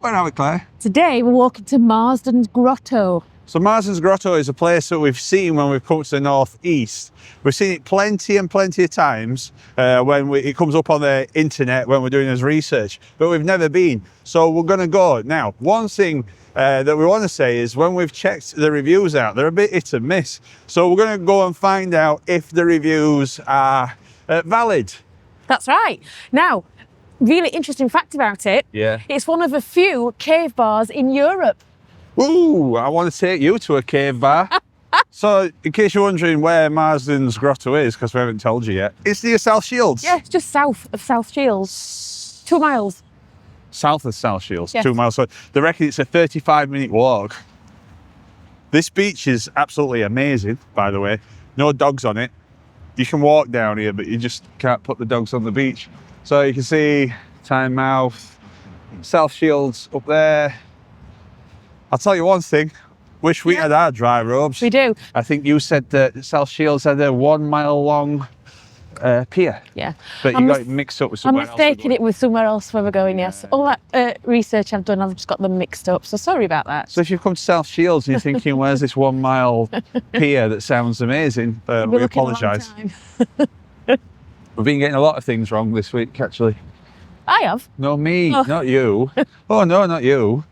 Where are we, Claire? Today we're walking to Marsden Grotto. So Marsden Grotto is a place that we've seen when we've come to the northeast. We've seen it plenty of times when it comes up on the internet when we're doing this research, but we've never been. So we're going to go. Now, one thing that we want to say is when we've checked the reviews out, they're a bit hit and miss. So we're going to go and find out if the reviews are valid. That's right. Now, really interesting fact about it. Yeah. It's one of a few cave bars in Europe. Ooh, I want to take you to a cave bar. So, in case you're wondering where Marsden's Grotto is, because we haven't told you yet, it's near South Shields. Yeah, it's just south of South Shields. 2 miles. South of South Shields, Yes. 2 miles. So they reckon it's a 35-minute walk. This beach is absolutely amazing, by the way. No dogs on it. You can walk down here, but you just can't put the dogs on the beach. So you can see Tynemouth, South Shields up there. I'll tell you one thing. Wish we had our dry robes. We do. I think you said that South Shields had a 1 mile long pier. Yeah. But you got it mixed up with I'm somewhere else. mistaking it with somewhere else where we're going, yes. All that research I've done, I've just got them mixed up. So sorry about that. So if you've come to South Shields and you're thinking, where's this 1 mile pier that sounds amazing, we apologise. We've been getting a lot of things wrong this week, actually. I have. No, me, not you. Oh, no, not you.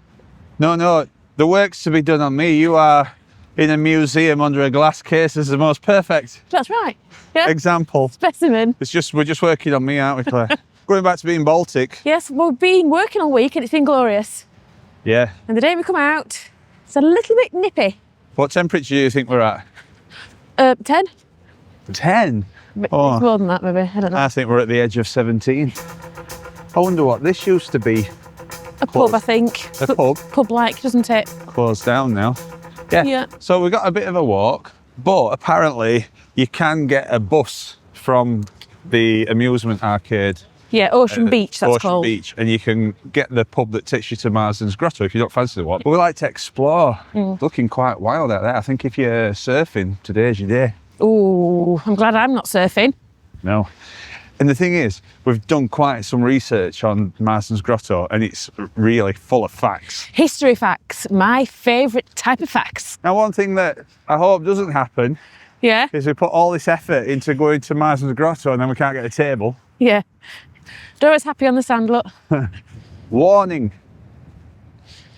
No, the work's to be done on me. You are in a museum under a glass case. This is the most perfect That's right. Yeah. example. Specimen. We're just working on me, aren't we, Claire? Going back to being Baltic. Yes, we've been working all week and it's been glorious. Yeah. And the day we come out, it's a little bit nippy. What temperature do you think we're at? 10? 10? It's Oh, more than that, maybe. I don't know. I think we're at the edge of 17. I wonder what this used to be. A pub, I think. A pub? Pub-like, doesn't it? Closed down now. Yeah. Yeah. So we got a bit of a walk, but apparently you can get a bus from the amusement arcade. Yeah, Ocean Beach, that's Ocean called. Beach, and you can get the pub that takes you to Marsden's Grotto if you don't fancy the walk. But we like to explore. Looking quite wild out there. I think if you're surfing, today's your day. Ooh, I'm glad I'm not surfing. No. And the thing is, we've done quite some research on Marsden's Grotto, and it's really full of facts. History facts, my favourite type of facts. Now, one thing that I hope doesn't happen Yeah, is we put all this effort into going to Marsden's Grotto and then we can't get a table. yeah. Dora's happy on the sand, look. Warning.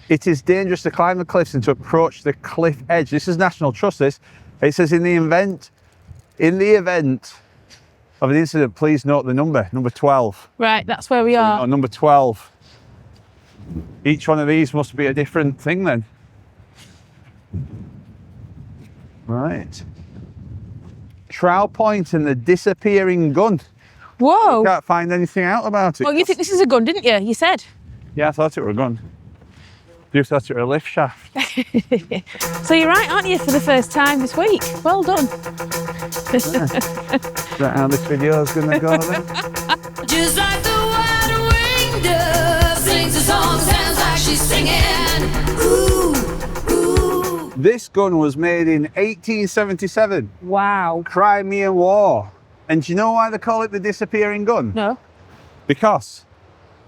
It is dangerous to climb the cliffs and to approach the cliff edge. This is National Trust, this. It says in the event of an incident, please note the number 12. Right, that's where we are. Oh, number 12. Each one of these must be a different thing then. Right. Trowel Point and the disappearing gun. Whoa. Can't find anything out about it. Oh, you think this is a gun, didn't you? You said. Yeah, I thought it were a gun. You thought it were a lift shaft. So you're right, aren't you, for the first time this week? Well done. Is that how this video is going to go then? Just like the wide-winged dove sings a song, sounds like she's singing. Ooh, ooh. This gun was made in 1877, Wow. Crimean War. And do you know why they call it the disappearing gun? No. Because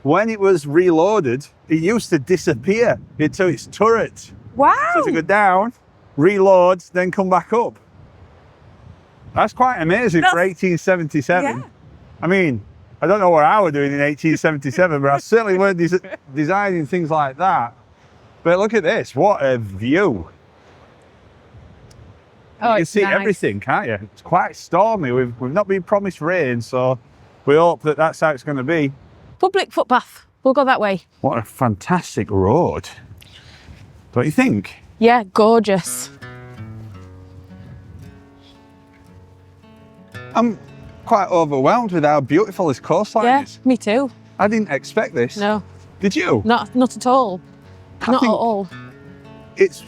when it was reloaded, it used to disappear into its turret. Wow. So to go down, reload, then come back up. That's quite amazing for 1877. Yeah. I mean, I don't know what I was doing in 1877, but I certainly weren't designing things like that. But look at this, what a view. Oh, You can it's see nice. everything, can't you? It's quite stormy. We've not been promised rain, so we hope that that's how it's going to be. Public footpath. We'll go that way. What a fantastic road. Don't you think? Yeah, gorgeous. I'm quite overwhelmed with how beautiful this coastline Yeah, is. me too. I didn't expect this. No, Did you? not at all. I Not at think all. It's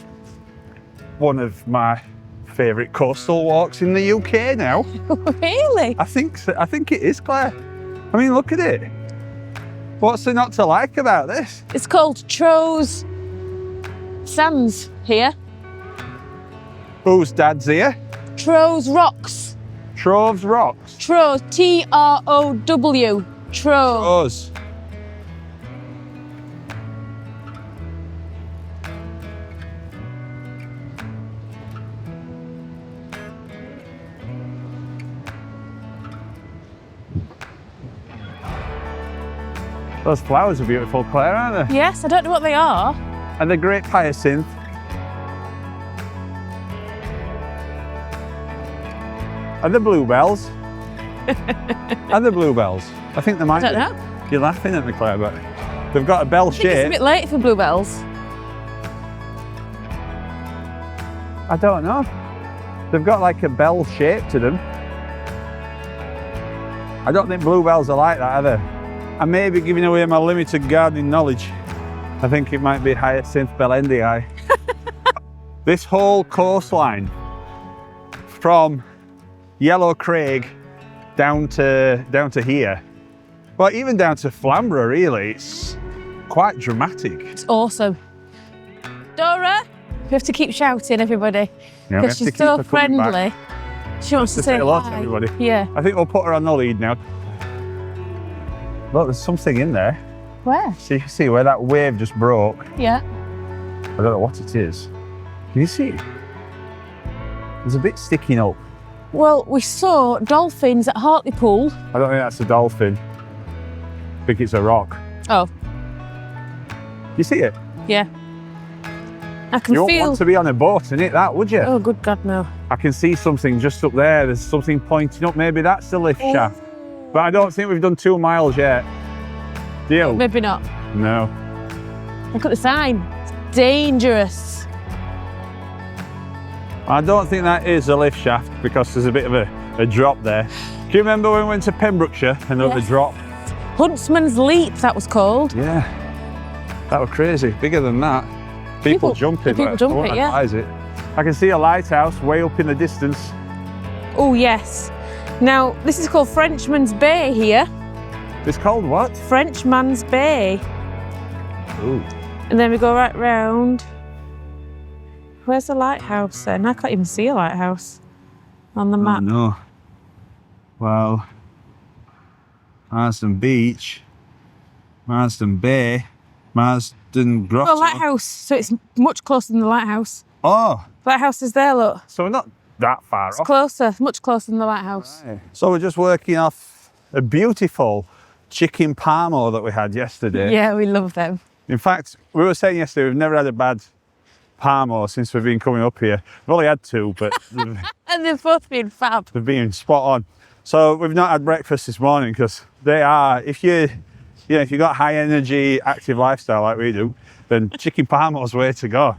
one of my favourite coastal walks in the UK now. Really? I think so. I think it is, Claire. I mean, look at it. What's there not to like about this? It's called Tro's Sands here. Whose dad's here? Tro's Rocks. Trove's Rocks. Tro's, T-R-O-W. Tro. Trove's. Those flowers are beautiful, Claire, aren't they? Yes, I don't know what they are. And the great hyacinth. And the bluebells. And the bluebells. I think they might I be. don't know. You're laughing at me, Claire, but they've got a bell I think it's a shape. bit late for bluebells. I don't know. They've got like a bell shape to them. I don't think bluebells are like that, are they? I may be giving away my limited gardening knowledge. I think it might be hyacinth bellendii. This whole coastline from Yellow Craig down to here, well, even down to Flamborough, really, it's quite dramatic. It's awesome. Dora, we have to keep shouting, everybody, Yeah, we have because to she's keep so her coming back. friendly. She wants to say hello to hi. everybody. Yeah. I think we'll put her on the lead now. Look, there's something in there. Where? See where that wave just broke? Yeah. I don't know what it is. Can you see? There's a bit sticking up. Well, we saw dolphins at Hartlepool. I don't think that's a dolphin. I think it's a rock. Oh, You see it? yeah. I can You won't feel. want to be on a boat in it, that, would you? Oh, good God, no. I can see something just up there. There's something pointing up. Maybe that's the lift shaft. But I don't think we've done 2 miles yet. Do you? Maybe not. No. Look at the sign. It's dangerous. I don't think that is a lift shaft because there's a bit of a drop there. Do you remember when we went to Pembrokeshire and there was Yes. a drop? Huntsman's Leap, that was called. Yeah. That was crazy. Bigger than that. People jump it, people but jump I won't it, yeah. advise it. I can see a lighthouse way up in the distance. Oh, yes. Now, this is called Frenchman's Bay here. It's called what? Frenchman's Bay. Ooh. And then we go right round. Where's the lighthouse then? I can't even see a lighthouse on the Oh map. no. Well, Marsden Beach, Marsden Bay, Marsden Grotto. Oh, lighthouse. So it's much closer than the lighthouse. Oh, Lighthouse is there, look. so we're not that far It's off. closer, much closer than the lighthouse. Right. So we're just working off a beautiful chicken parmo that we had yesterday. Yeah, we love them. In fact, we were saying yesterday we've never had a bad parmo since we've been coming up here. We've only had 2, but And they've both been fab. they've been spot on. So we've not had breakfast this morning because they are, if you've got high energy, active lifestyle like we do, then chicken parmo's way to go.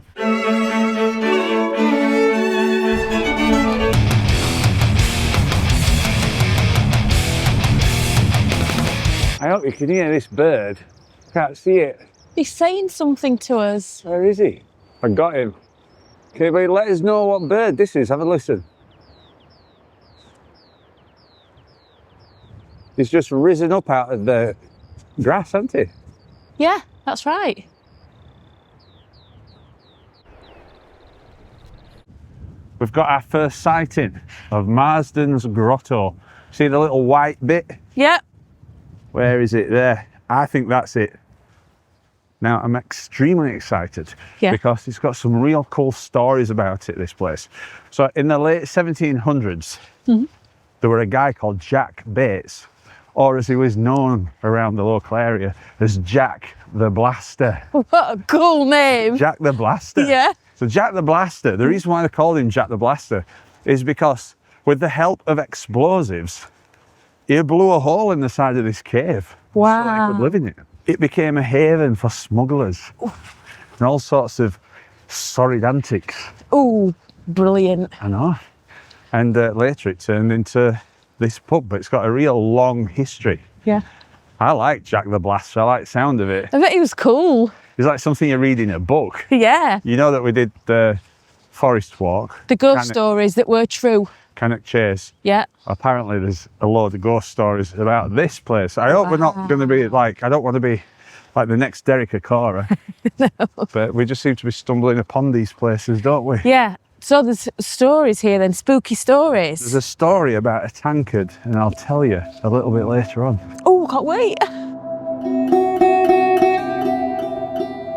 I hope you can hear this bird. Can't see it. He's saying something to us. Where is he? I got him. Okay, but let us know what bird this is. Have a listen. He's just risen up out of the grass, hasn't he? Yeah, that's right. We've got our first sighting of Marsden's Grotto. See the little white bit? Yeah. Where is it? There. I think that's it. Now, I'm extremely excited because it's got some real cool stories about it, this place. So in the late 1700s, there were a guy called Jack Bates, or as he was known around the local area as Jack the Blaster. What a cool name. Jack the Blaster. Yeah. So Jack the Blaster, the reason why they called him Jack the Blaster is because with the help of explosives, he blew a hole in the side of this cave so they could live in it. It became a haven for smugglers and all sorts of sordid antics. Oh, brilliant. I know. And later it turned into this pub, but it's got a real long history. Yeah. I like Jack the Blaster. I like the sound of it. I bet he was cool. It's like something you read in a book. Yeah. You know that we did the forest walk. The ghost Cannock- stories that were true. Cannock Chase. Yeah. Apparently there's a load of ghost stories about this place. I hope we're not going to be like, I don't want to be like the next Derek Acora. No. But we just seem to be stumbling upon these places, don't we? Yeah. So there's stories here then, spooky stories. There's a story about a tankard and I'll tell you a little bit later on. Oh, can't wait.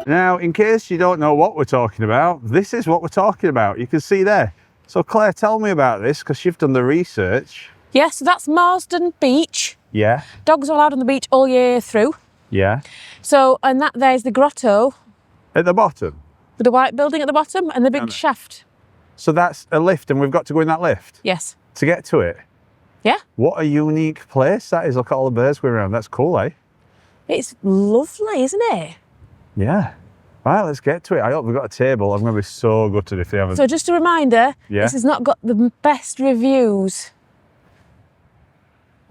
Now, in case you don't know what we're talking about, this is what we're talking about. You can see there. So Claire, tell me about this because you've done the research. Yeah, so that's Marsden Beach. Yeah. Dogs are allowed on the beach all year through. Yeah. So, and that there's the grotto At the bottom. with the white building at the bottom and the big Damn it. shaft. So that's a lift, and we've got to go in that lift Yes. to get to it. Yeah. What a unique place that is. Look at all the birds going around. That's cool, eh? It's lovely, isn't it? Yeah. Right, let's get to it. I hope we've got a table. I'm going to be so gutted if they haven't. So just a reminder, Yeah. this has not got the best reviews.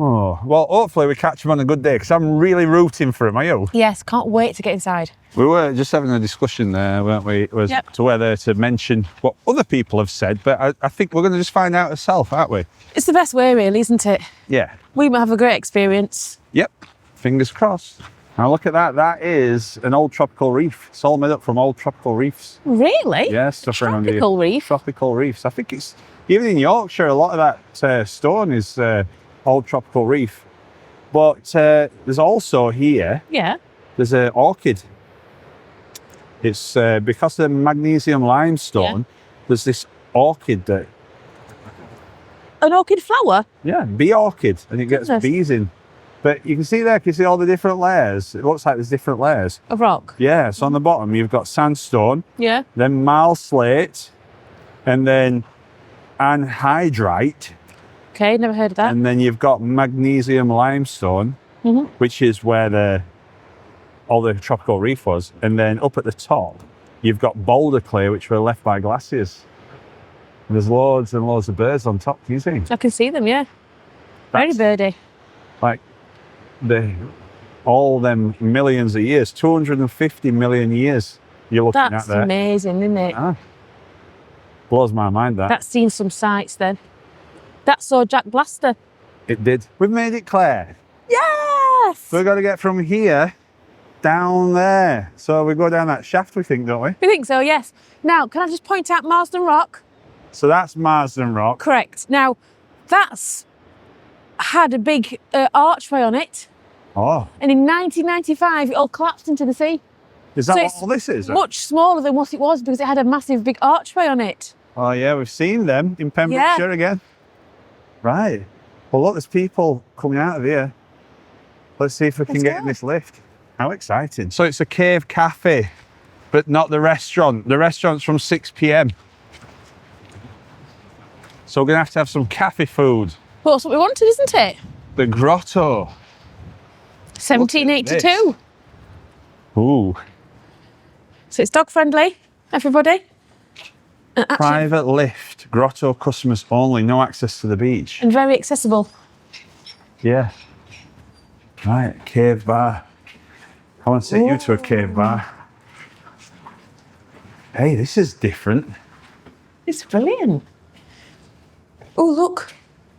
Oh, well, hopefully we catch them on a good day, because I'm really rooting for them. Are you? Yes, can't wait to get inside. We were just having a discussion there, weren't we? Was Yep. to whether to mention what other people have said, but I think we're going to just find out ourselves, aren't we? It's the best way, really, isn't it? Yeah. We might have a great experience. Yep. Fingers crossed. Now look at that. That is an old tropical reef. It's all made up from old tropical reefs. Really? Yeah, stuff around here. Tropical reef? Tropical reefs. I think it's even in Yorkshire. A lot of that stone is old tropical reef. But there's also here. Yeah. There's an orchid. It's because of the magnesium limestone. There's this orchid that. An orchid flower? Yeah, bee orchid, and it gets Goodness. bees in. But you can see there, can you see all the different layers? It looks like there's different layers. Of rock? Yeah, so on the bottom you've got sandstone, Yeah. then marl slate, and then anhydrite, Okay, never heard of that. and then you've got magnesium limestone, which is where all the tropical reef was. And then up at the top, you've got boulder clay, which were left by glaciers. And there's loads and loads of birds on top. Can you see? I can see them, yeah. Very birdie. Like all them millions of years, 250 million years you're looking That's at there. amazing, isn't it? Ah, blows my mind that. That's seen some sights then. That saw Jack Blaster. It did. We've made it clear. Yes! We've got to get from here down there. So we go down that shaft, we think, don't we? We think so, yes. Now, can I just point out Marsden Rock? So that's Marsden Rock. Correct. Now, that's had a big archway on it, Oh, and in 1995 it all collapsed into the sea. is that So what it's all this is? Much smaller than what it was because it had a massive big archway on it. Oh yeah, we've seen them in Pembrokeshire again. Right. Well, look, there's people coming out of here. Let's see if we can Let's get go. in this lift. How exciting. So it's a cave cafe, but not the restaurant. The restaurant's from 6 p.m. So we're going to have some cafe food. Well, that's what we wanted, isn't it? The grotto. 1782. Ooh. So it's dog friendly, everybody. And, actually, Private lift. Grotto customers only. No access to the beach. and very accessible. Yeah. Right, cave bar. I want to take you to a cave bar. Hey, this is different. It's brilliant. Oh, look.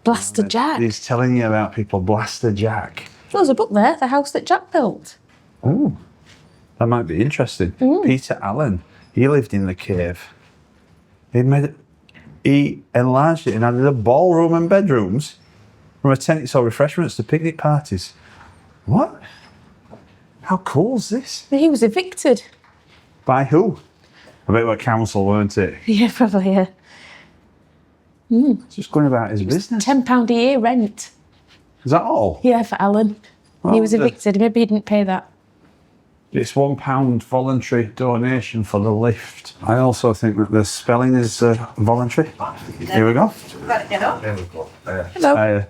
Blaster Jack. He's telling you about people. Blaster Jack. There's a book there, The House That Jack Built. Oh, that might be interesting. Peter Allen, he lived in the cave. He enlarged it and added a ballroom and bedrooms. From a tent, it saw refreshments to picnic parties. What? How cool is this? He was evicted. By who? I bet it was council, weren't it? Yeah, probably, yeah. Just going about his business. £10 a year rent. Is that all? Yeah, for Alan. He was evicted. Maybe he didn't pay that. It's £1 voluntary donation for the lift. I also think that the spelling is voluntary. Here we go. Hello.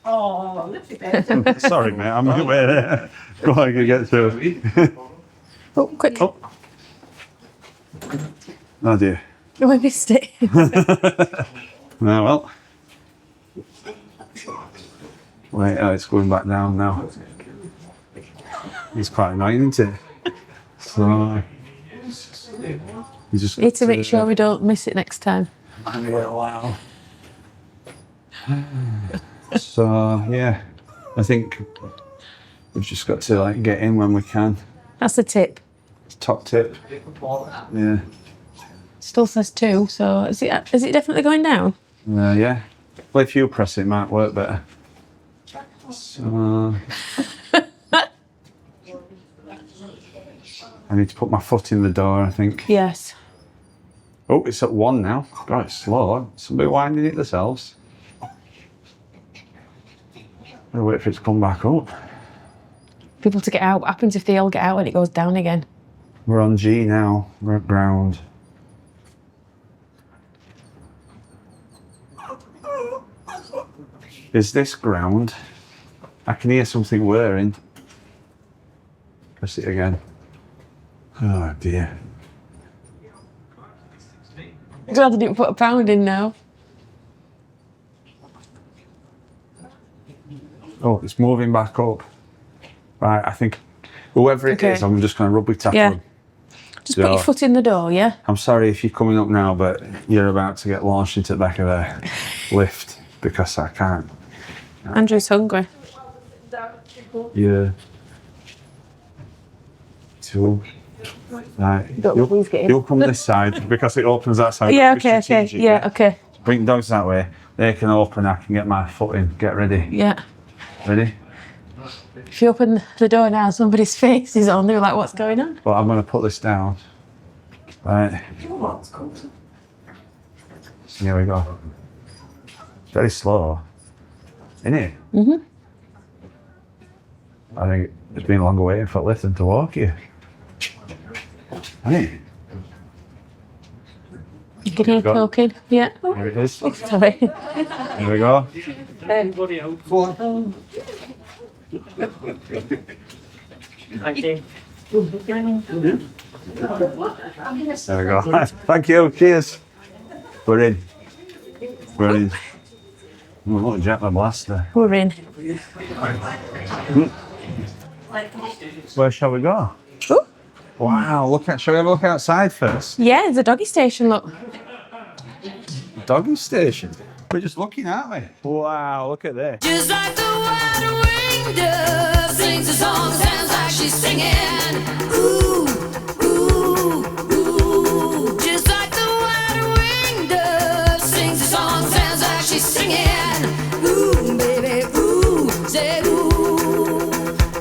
Oh, lovely bed. Sorry, mate. I'm aware there. Go on, I can get through. Oh, quick. Oh. Oh dear. Oh, I missed it. No, well. Wait, oh, it's going back down now. It's quite annoying, isn't it? So, you just Need to make sure we don't miss it next time. Wow. So, yeah, I think we've just got to like get in when we can. That's the tip. Top tip. Yeah. Still says 2, so is it definitely going down? Yeah. Well, if you press it, it might work better. So, I need to put my foot in the door, I think. Yes. Oh, it's at 1 now. God, it's slow. Somebody winding it themselves. I'll wait for it to come back up. people to get out. What happens if they all get out and it goes down again? We're on G now. We're at ground. Is this ground? I can hear something whirring. Press it again. Oh dear. I'm glad I didn't put a pound in now. Oh, it's moving back up. Right, I think whoever it is, I'm just going to rub with tackle. Yeah. Just put your foot in the door, yeah? I'm sorry if you're coming up now, but you're about to get launched into the back of the lift because I can't. Andrew's hungry. Yeah. Two. Right. You'll come this side because it opens that side. Yeah, Be okay, strategic, yeah, okay. Bring the dogs that way. They can open, I can get my foot in. Get ready. Yeah. Ready? If you open the door now, somebody's face is on. They're like, what's going on? Well, I'm going to put this down. Right. Here we go. Very slow. Isn't it? Mm-hmm. I think it's been longer waiting for lift than to walk here. Hasn't it? You can hear talking. Yeah. Here it is. Oh, sorry. Here we go. There we go. Thank you. Cheers. We're in. We're in. Oh, look, Jack the Blaster. We're in. Where shall we go? Ooh. Wow, look at. Shall we have a look outside first? Yeah, there's a doggy station, look. Doggy station. We're just looking, aren't we? Wow, look at this. Just like the white-winged dove sings a song, sounds like she's singing. Ooh, ooh, ooh. Just like the white-winged dove sings a song, sounds like she's singing. Ooh, baby, ooh, say ooh.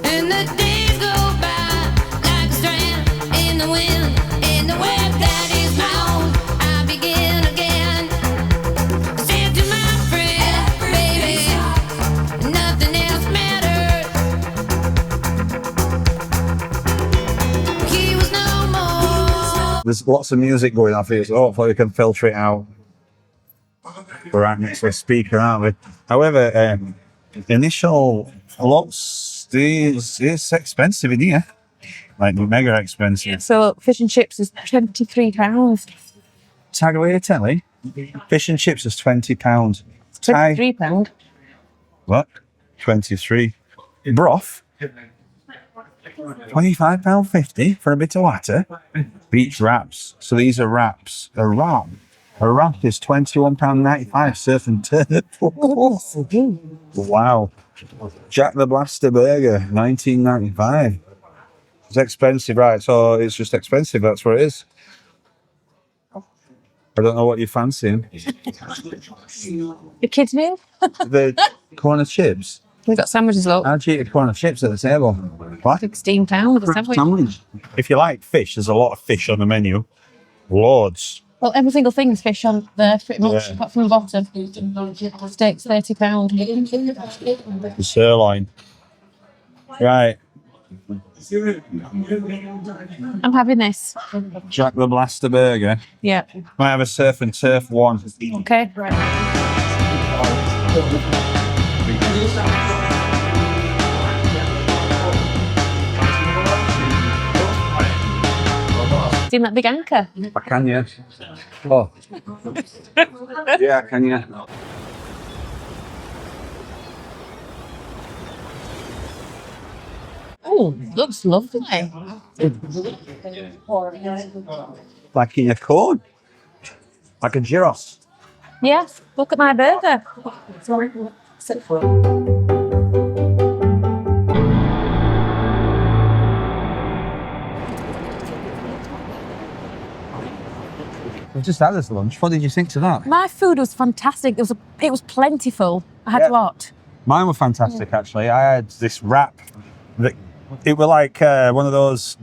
And the days go by like a strand in the wind, in the web that is bound. I begin again. Said to my friend, baby, nothing else matters. He was no more. There's lots of music going off here, so hopefully we can filter it out. We're right next to a speaker, aren't we? However, initial lots is expensive in here. Like mega expensive. So fish and chips is £23. Tag away, telly. Fish and chips is £20. £23. What? 23. Broth? £25.50 for a bit of water. Beach wraps. So these are wraps. A wrap is £21.95 surf and turf. Wow. Jack the Blaster burger, £19.95. It's expensive, right? So it's just expensive, that's what it is. I don't know what you're fancying. The kids' meal? The corn of chips. We've got sandwiches, look. How'd you eat a corn of chips at the table? What? £16 a sandwich. If you like fish, there's a lot of fish on the menu. Loads. Well, every single thing is fish on there, pretty much, Yeah. apart from the bottom. Steaks, £30. The sirloin. Right. I'm having this. Jack the Blaster burger. Yeah. Might have a surf and turf one. Okay. Seen that big anchor? I can, yeah. Oh. Yeah, I can, yeah. Oh, looks lovely. Like in a cone. Like a gyros. Yes, look at my burger. We've just had this lunch. What did you think to that? My food was fantastic. It was plentiful. I had Yeah. a lot. Mine were fantastic, actually. I had this wrap that it were like one of those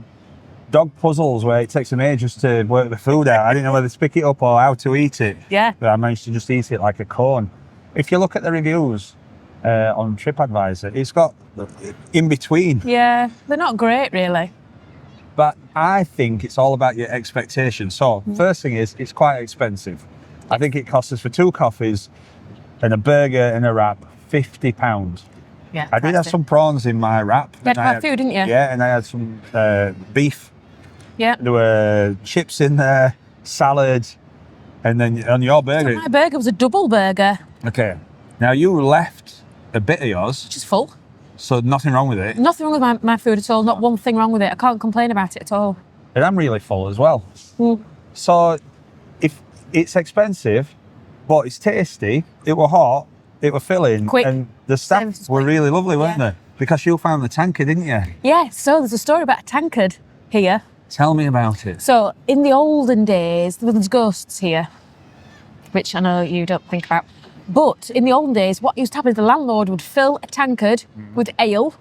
dog puzzles where it takes them ages to work the food out. I didn't know whether to pick it up or how to eat it. Yeah. But I managed to just eat it like a cone. If you look at the reviews, on TripAdvisor. It's got in between. Yeah, they're not great, really. But I think it's all about your expectations. So first thing is, it's quite expensive. I think it costs us for 2 coffees and a burger and a wrap, £50. Yeah. I did have some prawns in my wrap. You had and I quite a few, didn't you? Yeah, and I had some beef. Yeah. There were chips in there, salad, and then on your burger. My burger was a double burger, Okay. Now you left a bit of yours, which is full. so nothing wrong with it. Nothing wrong with my food at all. Not one thing wrong with it. I can't complain about it at all. And I'm really full as well. Mm. So if it's expensive, but it's tasty, it were hot, it were filling, Quick. and the staff Service was were quick. really lovely, weren't Yeah. they? Because you found the tanker, didn't you? Yeah, so there's a story about a tankard here. Tell me about it. So in the olden days, there was ghosts here, which I know you don't think about. But in the olden days, what used to happen is the landlord would fill a tankard with ale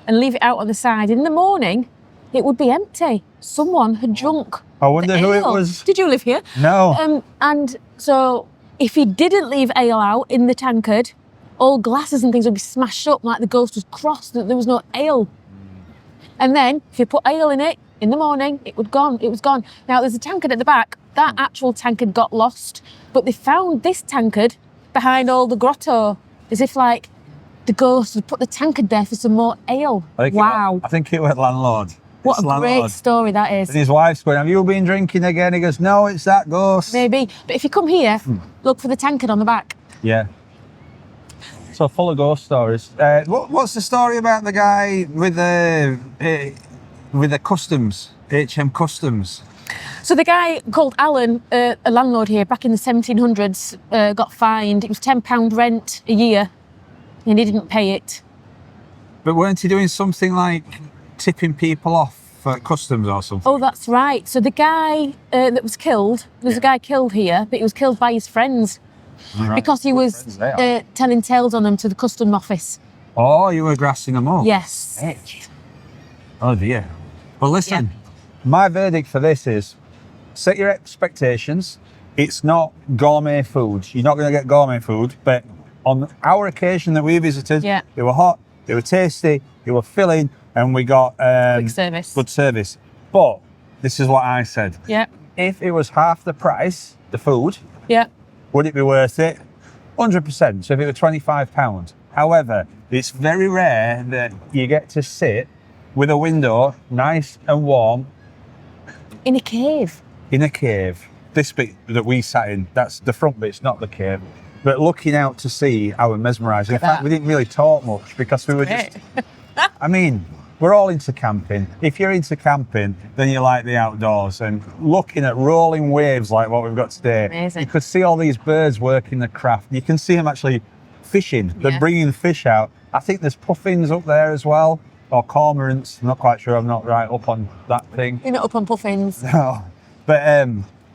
and leave it out on the side. In the morning, it would be empty. Someone had drunk. I wonder the who it ale. was. Did you live here? No. And so if he didn't leave ale out in the tankard, all glasses and things would be smashed up like the ghost was cross, that there was no ale. And then if you put ale in it in the morning, it was gone. Now there's a tankard at the back. That actual tankard got lost, but they found this tankard behind all the grotto, as if like the ghost had put the tankard there for some more ale. I think it was landlord. What It's a landlord. great story that And is. his wife's going, have you been drinking again? He goes, no, it's that ghost. Maybe. But if you come here, look for the tankard on the back. Yeah. So full of ghost stories. What's the story about the guy with the customs, HM Customs? So the guy called Alan, a landlord here back in the 1700s, got fined. It was £10 rent a year, and he didn't pay it. But weren't he doing something like tipping people off for customs or something? Oh, that's right. So the guy that was killed, there's a guy killed here, but he was killed by his friends Right. because he Good was friends they are. telling tales on them to the custom office. Oh, you were grassing them up? Yes. Bitch. Oh dear. Well, listen, my verdict for this is set your expectations. It's not gourmet food. You're not going to get gourmet food, but on our occasion that we visited, Yeah. they were hot, they were tasty, they were filling, and we got Quick service. good service. But this is what I said. Yeah. If it was half the price, the food, Yeah. would it be worth it? 100%. So if it were £25. However, it's very rare that you get to sit with a window, nice and warm, In a cave. in a cave. This bit that we sat in, that's the front bit's not the cave. But looking out to sea, I was mesmerised. In fact, that. we didn't really talk much because we were just... I mean, we're all into camping. If you're into camping, then you like the outdoors. And looking at rolling waves like what we've got today, Amazing. you could see all these birds working the craft. You can see them actually fishing. They're Yeah. bringing the fish out. I think there's puffins up there as well, or cormorants. I'm not quite sure. I'm not right up on that thing. You're not up on puffins. No. But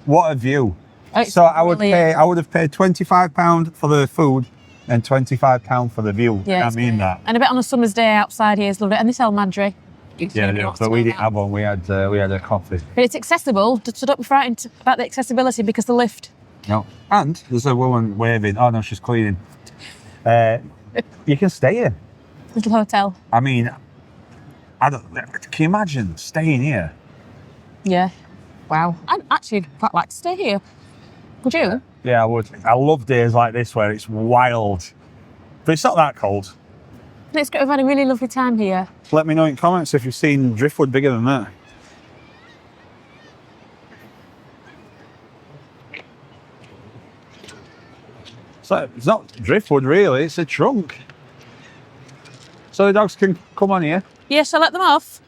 what a view. Oh, it's So I would brilliant. have paid £25 for the food and £25 for the view. Yeah, I it's mean great. that. And I bet on a summer's day outside here is lovely. And this El Madre. Yeah, but we didn't have one. We had a coffee. But it's accessible, so don't be frightened about the accessibility because the lift. No. And there's a woman waving. Oh no, she's cleaning. You can stay here. Little hotel. I mean, can you imagine staying here? Yeah. Wow. I'd actually quite like to stay here. Would you? Yeah, I would. I love days like this where it's wild, but it's not that cold. It's great. We've had a really lovely time here. Let me know in comments if you've seen driftwood bigger than that. So it's not driftwood really, it's a trunk. So the dogs can come on here. Yes, I'll let them off.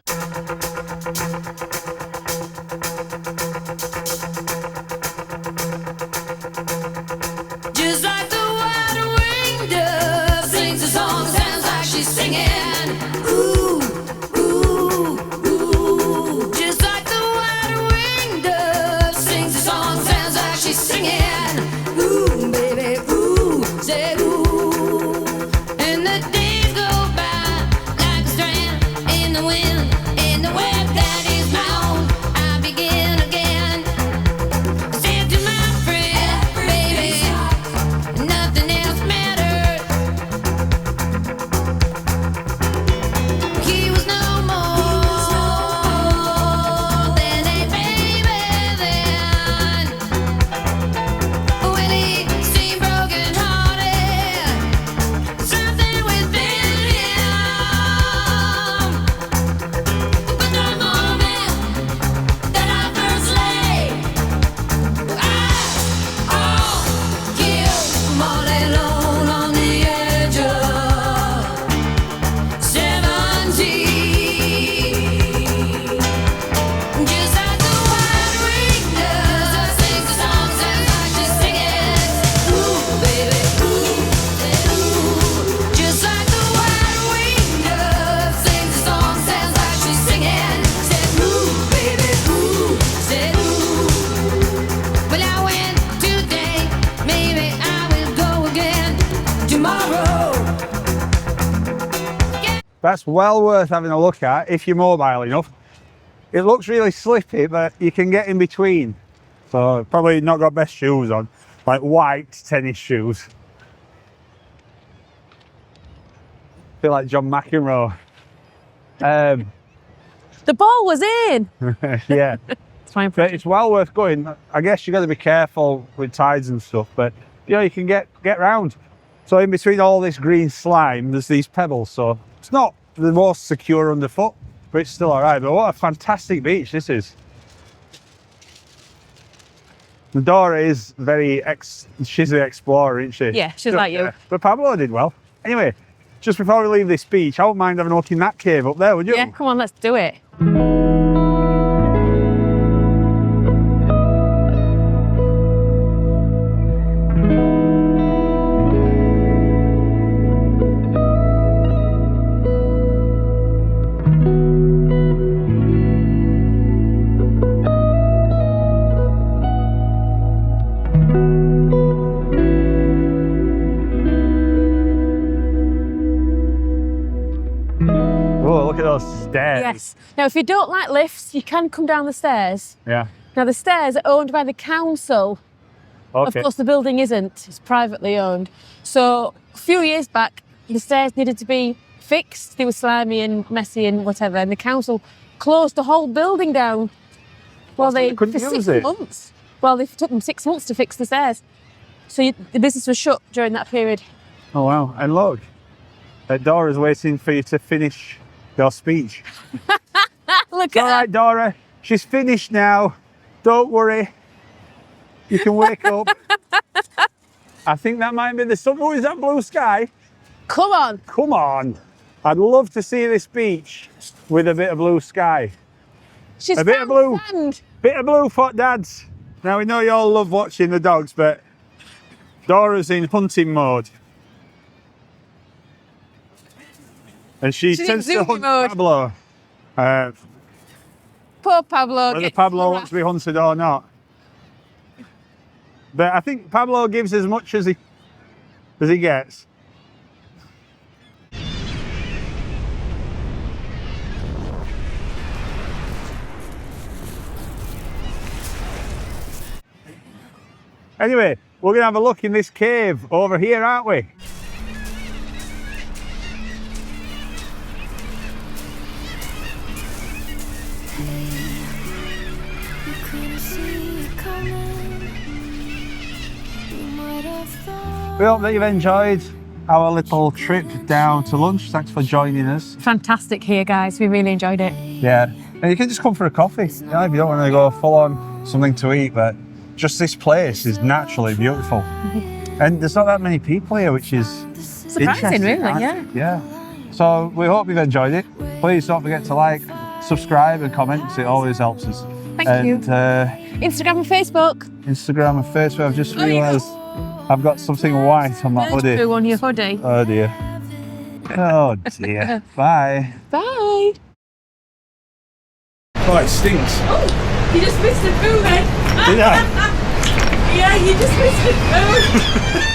Just like the white-winged dove sings a song, sounds like she's singing. Ooh, ooh, ooh. Just like the white-winged dove sings a song, sounds like she's singing. Ooh, baby, ooh, say ooh. And the days go by like a strand in the wind. That's well worth having a look at if you're mobile enough. It looks really slippy, but you can get in between. So probably not got best shoes on, like white tennis shoes. Feel like John McEnroe. The ball was in. Yeah, It's fine. but it's well worth going. I guess you got to be careful with tides and stuff, but you know, you can get round. So in between all this green slime, there's these pebbles. So it's not the most secure underfoot, but it's still all right. But what a fantastic beach this is. Dora is she's the explorer, isn't she? Yeah, she's like you. But Pablo did well. Anyway, just before we leave this beach, I wouldn't mind having a look in that cave up there, would you? Yeah, come on, let's do it. Oh, look at those stairs. Yes. Now, if you don't like lifts, you can come down the stairs. Yeah. Now, the stairs are owned by the council. Okay. Of course, the building isn't. It's privately owned. So, a few years back, the stairs needed to be fixed. They were slimy and messy and whatever, and the council closed the whole building down. Well, They couldn't for use 6 it. months. Well, they took them 6 months to fix the stairs. So the business was shut during that period. Oh wow! And look, Dora's waiting for you to finish your speech. Look It's all at right, Dora. She's finished now. Don't worry. You can wake up. I think that might be the sun. Oh, is that blue sky? that. Come on. Come on. I'd love to see this beach with a bit of blue sky. She's A bit of found blue. sand. Bit of blue for dads. Now we know you all love watching the dogs, but Dora's in hunting mode. And she She's in tends to zoomy hunt mode. Pablo. Poor Pablo. Whether gets Pablo wants to be hunted or not. But I think Pablo gives as much as he gets. Anyway, we're going to have a look in this cave over here, aren't we? You couldn't see it coming. You might have thought. We hope that you've enjoyed our little trip down to lunch. Thanks for joining us. Fantastic here, guys. We really enjoyed it. Yeah, and you can just come for a coffee. You know, if you don't want to go full on something to eat, but just this place is naturally beautiful. And there's not that many people here, which is Surprising, interesting, really, right? yeah. Yeah. So we hope you've enjoyed it. Please don't forget to like, subscribe and comment. It always helps us. Thank you. And Instagram and Facebook. Instagram and Facebook. I've just Oh, you realised I've got something white on my hoodie. Bird poo on your hoodie. Oh dear. Oh dear. Bye. Bye. Oh, it stinks. Oh, you just missed a poo then. Did I? Yeah, you just missed a poo.